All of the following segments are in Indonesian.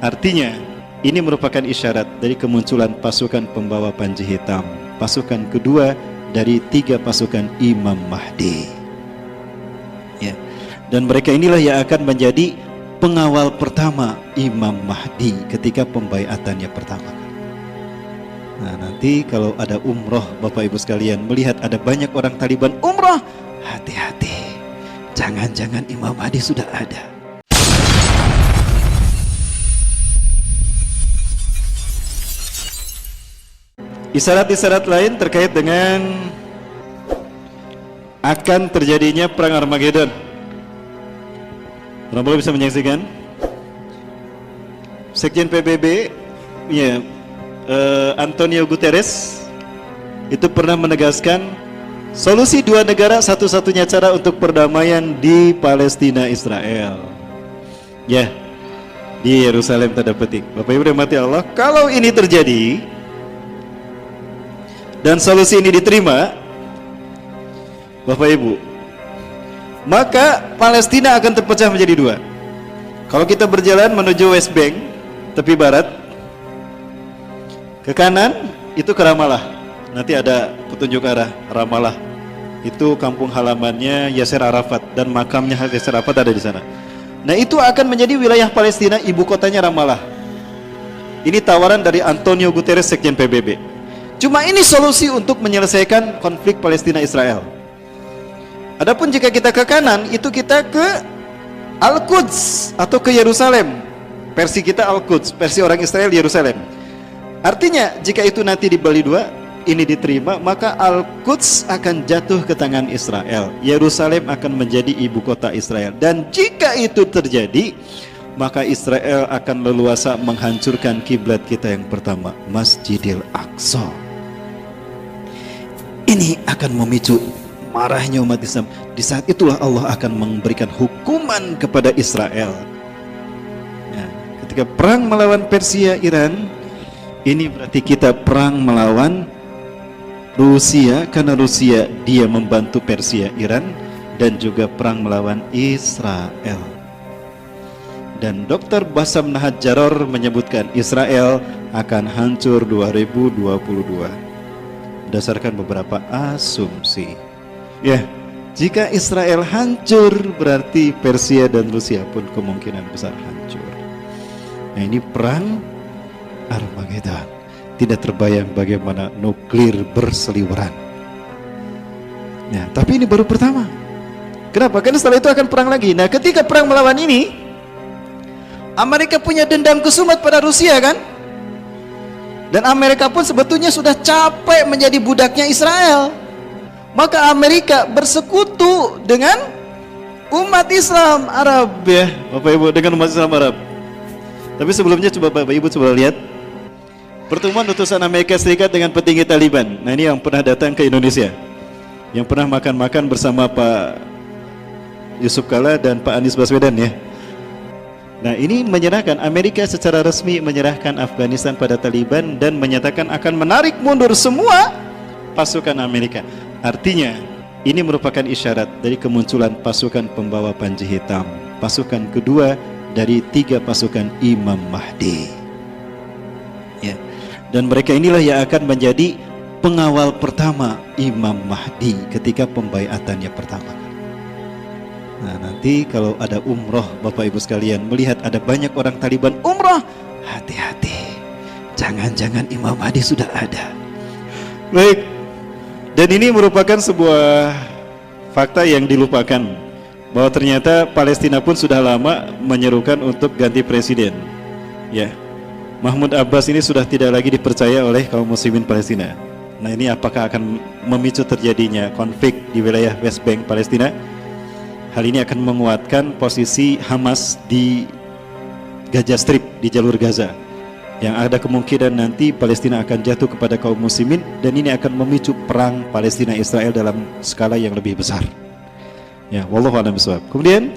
Artinya, ini merupakan isyarat dari kemunculan pasukan pembawa panji hitam, pasukan kedua dari 3 pasukan Imam Mahdi. Ya. Dan mereka inilah yang akan menjadi pengawal pertama Imam Mahdi ketika pembaiatannya pertama. Nah, nanti kalau ada umroh, Bapak Ibu sekalian, melihat ada banyak orang Taliban umroh, hati-hati, jangan-jangan Imam Mahdi sudah ada. Isyarat-isyarat lain terkait dengan akan terjadinya perang Armageddon. Orang boleh bisa menyaksikan? Sekjen PBB, ya, Antonio Guterres itu pernah menegaskan solusi 2 negara satu-satunya cara untuk perdamaian di Palestina Israel. Ya, di Yerusalem tanda petik. Bapak Ibu dirahmati Allah, kalau ini terjadi dan solusi ini diterima, Bapak Ibu, maka Palestina akan terpecah menjadi 2. Kalau kita berjalan menuju West Bank, tepi barat, ke kanan itu ke Ramallah. Nanti ada petunjuk arah Ramallah. Itu kampung halamannya Yasser Arafat dan makamnya Yasser Arafat ada di sana. Nah, itu akan menjadi wilayah Palestina, ibu kotanya Ramallah. Ini tawaran dari Antonio Guterres, Sekjen PBB. Cuma ini solusi untuk menyelesaikan konflik Palestina Israel. Adapun jika kita ke kanan, itu kita ke Al-Quds atau ke Yerusalem. Versi kita Al-Quds, versi orang Israel Yerusalem. Artinya jika itu nanti dibagi 2, ini diterima, maka Al-Quds akan jatuh ke tangan Israel. Yerusalem akan menjadi ibu kota Israel. Dan jika itu terjadi, maka Israel akan leluasa menghancurkan kiblat kita yang pertama, Masjidil Aqsa. Ini akan memicu marahnya umat Islam. Di saat itulah Allah akan memberikan hukuman kepada Israel. Ya, ketika perang melawan Persia, Iran, ini berarti kita perang melawan Rusia, karena Rusia dia membantu Persia, Iran, dan juga perang melawan Israel. Dan Dr. Bassam Nahjar menyebutkan Israel akan hancur 2022 berdasarkan beberapa asumsi. Ya, jika Israel hancur berarti Persia dan Rusia pun kemungkinan besar hancur. Nah, ini perang Armageddon. Tidak terbayang bagaimana nuklir berseliweran. Nah, tapi ini baru pertama. Kenapa? Karena setelah itu akan perang lagi. Nah, ketika perang melawan ini, Amerika punya dendam kesumat pada Rusia, kan? Dan Amerika pun sebetulnya sudah capek menjadi budaknya Israel. Maka Amerika bersekutu dengan umat Islam Arab, ya Bapak Ibu, dengan umat Islam Arab. Tapi sebelumnya coba Bapak Ibu coba lihat pertemuan utusan Amerika Serikat dengan petinggi Taliban. Nah, ini yang pernah datang ke Indonesia, yang pernah makan-makan bersama Pak Yusuf Kalla dan Pak Anies Baswedan, ya. Nah, ini menyerahkan, Amerika secara resmi menyerahkan Afghanistan pada Taliban dan menyatakan akan menarik mundur semua pasukan Amerika. Artinya, ini merupakan isyarat dari kemunculan pasukan pembawa panji hitam, pasukan kedua dari 3 pasukan Imam Mahdi. Ya. Dan mereka inilah yang akan menjadi pengawal pertama Imam Mahdi ketika pembaiatannya pertama. Nah, nanti kalau ada umroh, Bapak Ibu sekalian, melihat ada banyak orang Taliban umroh, hati-hati, jangan-jangan Imam Mahdi sudah ada. Baik, dan ini merupakan sebuah fakta yang dilupakan, bahwa ternyata Palestina pun sudah lama menyerukan untuk ganti presiden. Ya, Mahmud Abbas ini sudah tidak lagi dipercaya oleh kaum muslimin Palestina. Nah, ini apakah akan memicu terjadinya konflik di wilayah West Bank Palestina? Hal ini akan menguatkan posisi Hamas di Gaza Strip, di jalur Gaza, yang ada kemungkinan nanti Palestina akan jatuh kepada kaum muslimin, dan ini akan memicu perang Palestina Israel dalam skala yang lebih besar. Ya, wallahu a'lam bishawab. Kemudian,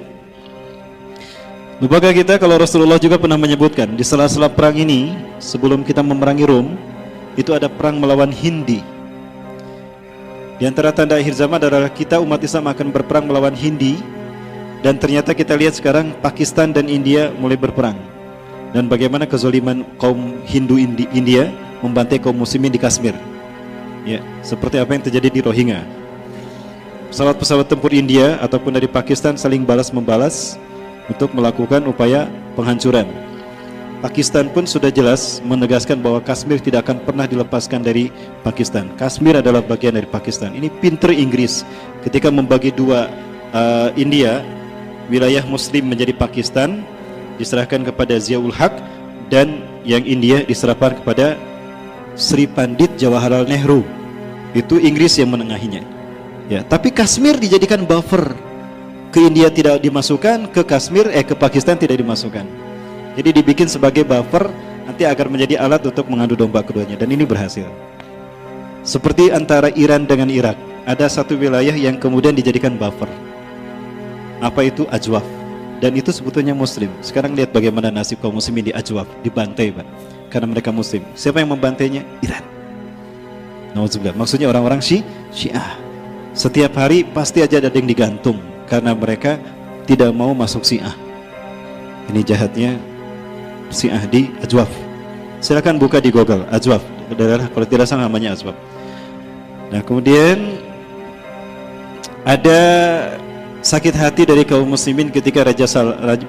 lupakah kita kalau Rasulullah juga pernah menyebutkan di sela-sela perang ini, sebelum kita memerangi Rom, itu ada perang melawan Hindi. Di antara tanda akhir zaman adalah kita umat Islam akan berperang melawan Hindi. Dan ternyata kita lihat sekarang Pakistan dan India mulai berperang. dan bagaimana kezaliman kaum Hindu India membantai kaum muslimin di Kashmir. Ya, seperti apa yang terjadi di Rohingya. Pesawat-pesawat tempur India ataupun dari Pakistan saling balas-membalas untuk melakukan upaya penghancuran. Pakistan pun sudah jelas menegaskan bahwa Kashmir tidak akan pernah dilepaskan dari Pakistan. Kashmir adalah bagian dari Pakistan. Ini pinter Inggris ketika membagi dua India, wilayah Muslim menjadi Pakistan diserahkan kepada Ziaul Haq, dan yang India diserahkan kepada Sri Pandit Jawaharlal Nehru. Itu Inggris yang menengahinya. Ya, tapi Kashmir dijadikan buffer. Ke India tidak dimasukkan, ke Kashmir ke Pakistan tidak dimasukkan. Jadi dibikin sebagai buffer nanti agar menjadi alat untuk mengadu domba keduanya, dan ini berhasil. Seperti antara Iran dengan Irak, ada satu wilayah yang kemudian dijadikan buffer. Apa itu? Ajwaf. Dan itu sebetulnya Muslim. Sekarang lihat bagaimana nasib kaum muslimin di Ajwaf, dibantai, Pak, karena mereka Muslim. Siapa yang membantainya? Iran. Nauzubillah. Maksudnya orang-orang Syiah. Setiap hari pasti aja ada yang digantung karena mereka tidak mau masuk Syiah. Ini jahatnya Syiah di Ajwaf. Silakan buka di Google Ajwaf. Daerah, kalau tidak salah namanya Ajwaf. Nah, kemudian ada sakit hati dari kaum muslimin ketika Raja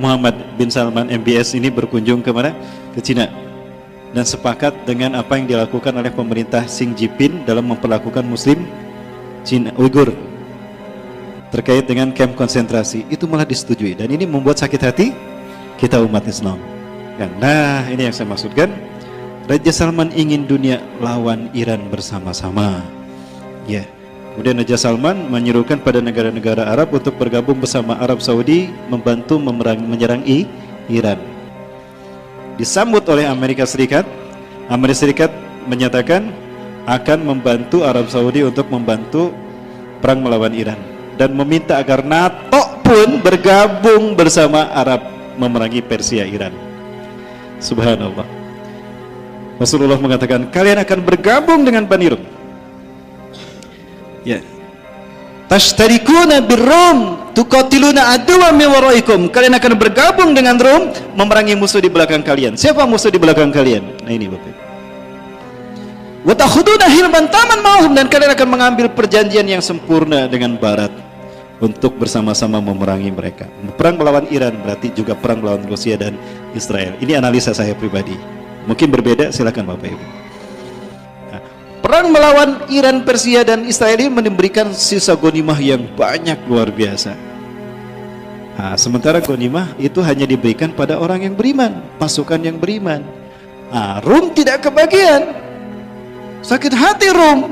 Muhammad bin Salman MBS ini berkunjung ke mana? Ke Cina, dan sepakat dengan apa yang dilakukan oleh pemerintah Xi Jinping dalam memperlakukan muslim Cina Uighur terkait dengan kamp konsentrasi. Itu malah disetujui, dan ini membuat sakit hati kita umat Islam. Nah, ini yang saya maksudkan. Raja Salman ingin dunia lawan Iran bersama-sama. Ya. Kemudian Raja Salman menyerukan pada negara-negara Arab untuk bergabung bersama Arab Saudi membantu menyerang Iran. Disambut oleh Amerika Serikat. Amerika Serikat menyatakan akan membantu Arab Saudi untuk membantu perang melawan Iran, dan meminta agar NATO pun bergabung bersama Arab memerangi Persia Iran. Subhanallah. Rasulullah mengatakan, kalian akan bergabung dengan Bani Rum. Ya. Tashtarikuna birrum tuqatiluna aduwwan min waraikum. Kalian akan bergabung dengan Rum memerangi musuh di belakang kalian. Siapa musuh di belakang kalian? Nah, ini Bapak. Wa takhuduna hilman taman ma'hum, dan kalian akan mengambil perjanjian yang sempurna dengan barat untuk bersama-sama memerangi mereka. Perang melawan Iran berarti juga perang melawan Rusia dan Israel. Ini analisa saya pribadi. Mungkin berbeda, silakan Bapak Ibu. Nah, perang melawan Iran, Persia dan Israel ini memberikan sisa ghanimah yang banyak, luar biasa. Nah, sementara ghanimah itu hanya diberikan pada orang yang beriman, pasukan yang beriman. Nah, Rum tidak kebagian. Sakit hati Rum.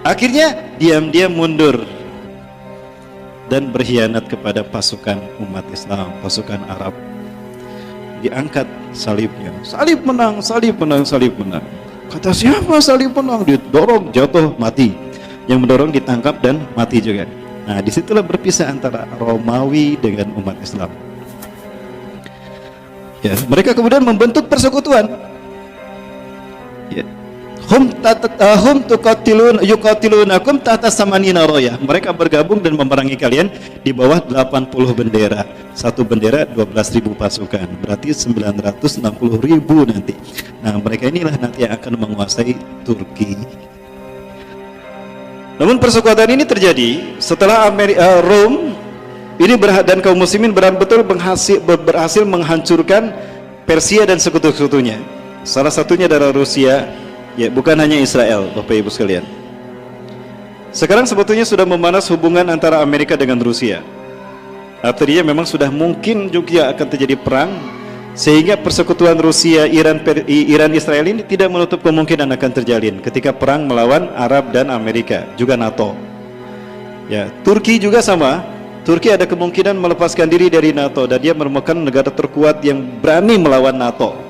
Akhirnya diam-diam mundur dan berkhianat kepada pasukan umat Islam, pasukan Arab. Diangkat salibnya. Salib menang, salib menang, salib menang. Kata siapa salib menang? Didorong, jatuh, mati. Yang mendorong ditangkap dan mati juga. Nah, disitulah berpisah antara Romawi dengan umat Islam. Ya, mereka kemudian membentuk persekutuan. Ya. Hum yuqatilunakum tahta samanina rayah. Mereka bergabung dan memerangi kalian di bawah 80 bendera. Satu bendera 12.000 pasukan, berarti 960.000 nanti. Nah, mereka inilah nanti yang akan menguasai Turki. Namun persekutuan ini terjadi setelah Rom ini dan kaum muslimin betul-betul berhasil menghancurkan Persia dan sekutu-sekutunya. Salah satunya adalah Rusia. Ya, bukan hanya Israel, Bapak Ibu sekalian. Sekarang sebetulnya sudah memanas hubungan antara Amerika dengan Rusia. Artinya memang sudah mungkin juga akan terjadi perang, sehingga persekutuan Rusia, Iran, Israel ini tidak menutup kemungkinan akan terjalin ketika perang melawan Arab dan Amerika, juga NATO. Ya, Turki juga sama. Turki ada kemungkinan melepaskan diri dari NATO, dan dia merupakan negara terkuat yang berani melawan NATO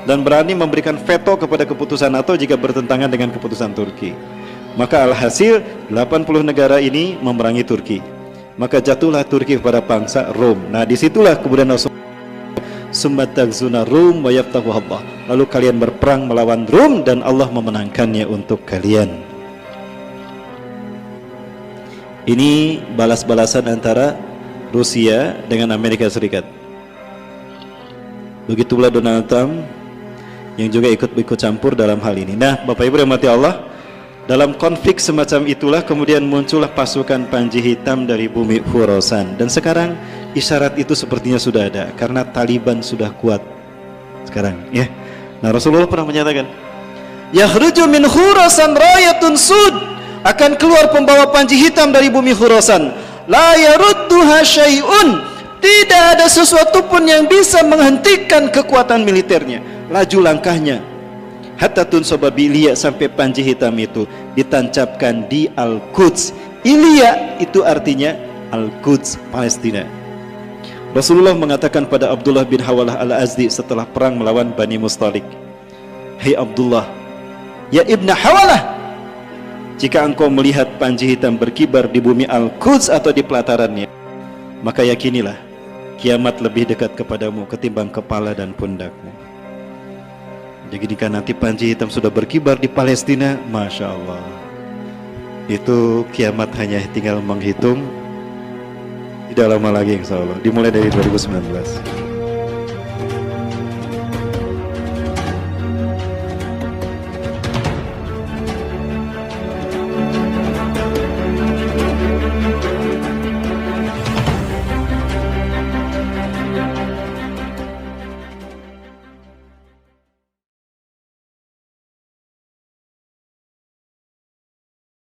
dan berani memberikan veto kepada keputusan NATO jika bertentangan dengan keputusan Turki. Maka alhasil 80 negara ini memerangi Turki. Maka jatuhlah Turki kepada bangsa Rom. Nah, disitulah kemudian Summatagzuna Rum wa yaftahu Allah. Lalu kalian berperang melawan Rum dan Allah memenangkannya untuk kalian. Ini balas-balasan antara Rusia dengan Amerika Serikat. Begitulah Donald Trump yang juga ikut campur dalam hal ini. Nah, Bapak Ibu rahmati Allah, dalam konflik semacam itulah kemudian muncullah pasukan Panji Hitam dari bumi Khurasan. Dan sekarang isyarat itu sepertinya sudah ada karena Taliban sudah kuat sekarang, ya. Nah, Rasulullah pernah menyatakan, "Yakhruju min Khurasan rayatun sud." Akan keluar pembawa Panji Hitam dari bumi Khurasan. La yarudduha syai'un. Tidak ada sesuatu pun yang bisa menghentikan kekuatan militernya, laju langkahnya. Hatta tunsaba bi Ilya, sampai Panji Hitam itu ditancapkan di Al-Quds. Ilya itu artinya Al-Quds, Palestina. Rasulullah mengatakan pada Abdullah bin Hawalah Al-Azdi setelah perang melawan Bani Mustalik, "Hei Abdullah, ya Ibn Hawalah, jika engkau melihat Panji Hitam berkibar di bumi Al-Quds atau di pelatarannya, maka yakinilah kiamat lebih dekat kepadamu ketimbang kepala dan pundakmu." Jadi jika nanti Panji Hitam sudah berkibar di Palestina, Masya Allah, itu kiamat hanya tinggal menghitung. Tidak lama lagi insya Allah, dimulai dari 2019.